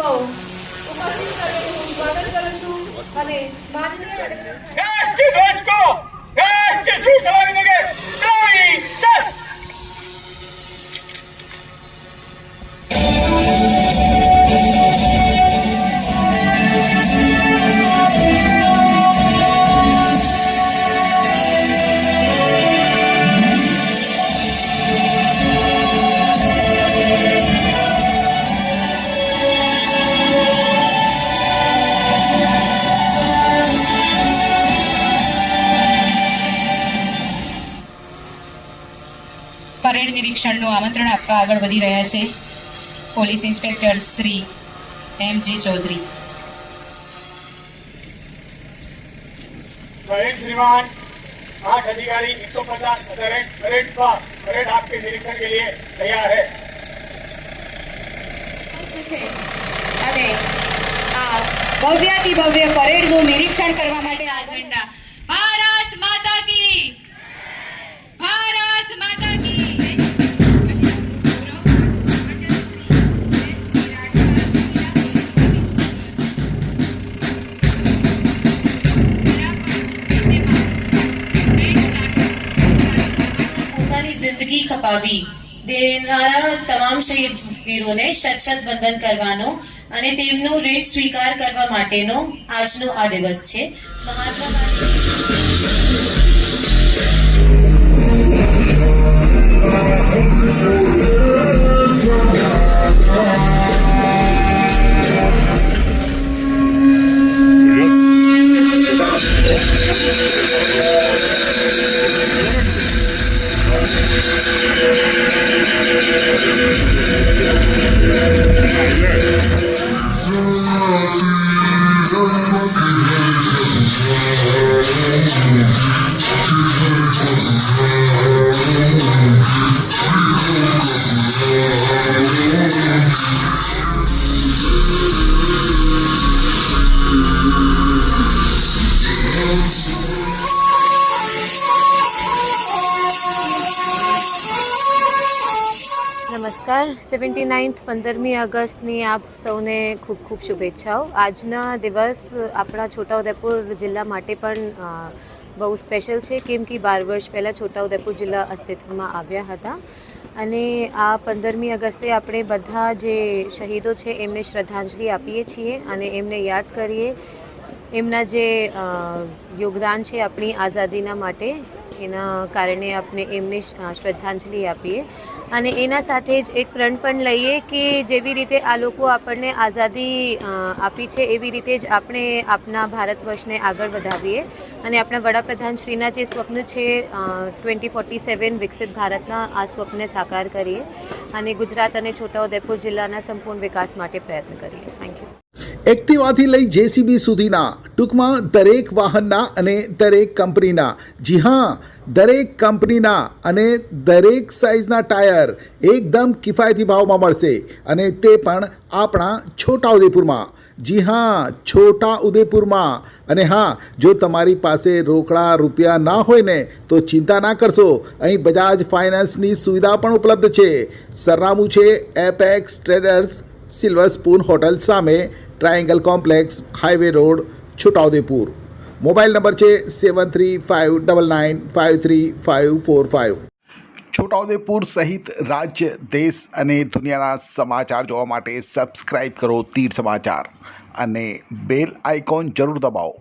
સૌ ઉપસ્થિત કરેલું સ્વાગત કરું છું અને માનનીય રાષ્ટ્રીય ધ્વજ को राष्ट्रीय सूट सलामी देंगे। सलामी चल। પરેડ નિરીક્ષણનું આમંત્રણ આપવા આગળ વધી રહ્યા છે પોલીસ ઇન્સ્પેક્ટર શ્રી એમ.જે. ચૌધરી। जय हिंद श्रीमान। 8 अधिकारी 150 परेड पर परेड आपके निरीक्षण के लिए तैयार है। અને આ ભવ્યાતિ ભવ્ય પરેડનું નિરીક્ષણ કરવા માટે આ ઝંડા ભારત માતા કી ભારત માતા કી जिंदगी खपावी देनारा तमाम शहीद वीरोने शत शत वंदन करवानो અને તેમનું ઋણ સ્વીકાર કરવા માટેનો આજનો આ દિવસ છે। મહાત્મા નમસ્કાર। 79th 15મી ઓગસ્ટની આપ સૌને ખૂબ ખૂબ શુભેચ્છાઓ। આજના દિવસ આપણા છોટાઉદેપુર જિલ્લા માટે પણ બહુ સ્પેશિયલ છે, કેમ કે 12 વર્ષ પહેલાં છોટાઉદેપુર જિલ્લા અસ્તિત્વમાં આવ્યા હતા અને આ 15મી ઓગસ્ટે આપણે બધા જે શહીદો છે એમને શ્રદ્ધાંજલિ આપીએ છીએ અને એમને યાદ કરીએ। એમના જે યોગદાન છે આપણી આઝાદીના માટે, એના કારણે આપણે એમને શ્રદ્ધાંજલિ આપીએ અને એના સાથે જ એક પ્રણ પણ લઈએ કે જેવી રીતે આ લોકો આપણને આઝાદી આપી છે એવી રીતે જ આપણે આપણા ભારત વર્ષને આગળ વધાવીએ અને આપણા વડાપ્રધાનશ્રીના જે સ્વપ્ન છે 2047 વિકસિત ભારતના આ સ્વપ્નને સાકાર કરીએ અને ગુજરાત અને છોટાઉદેપુર જિલ્લાના સંપૂર્ણ વિકાસ માટે પ્રયત્ન કરીએ। Thank you. એક્ટિવાથી લઈ જેસીબી સુધીના, ટૂંકમાં દરેક વાહનના અને દરેક કંપનીના, જી હા, દરેક કંપનીના અને દરેક સાઇઝના ટાયર એકદમ કિફાયતી ભાવમાં મળશે અને તે પણ આપણા છોટાઉદેપુરમાં। જી હા, છોટાઉદેપુરમાં। અને હા, જો તમારી પાસે રોકડા રૂપિયા ના હોય ને તો ચિંતા ના કરશો, અહીં બજાજ ફાઇનાન્સની સુવિધા પણ ઉપલબ્ધ છે। સરનામું છે Apex Traders, Silver Spoon hotel સામે, Triangle Complex, highway road, Chhotaudepur. Mobile number છે 7359953545। છોટાઉદેપુર સહિત રાજ્ય, દેશ અને દુનિયાના સમાચાર જોવા માટે સબસ્ક્રાઈબ કરો તીર સમાચાર અને બેલ આઇકોન જરૂર દબાવો।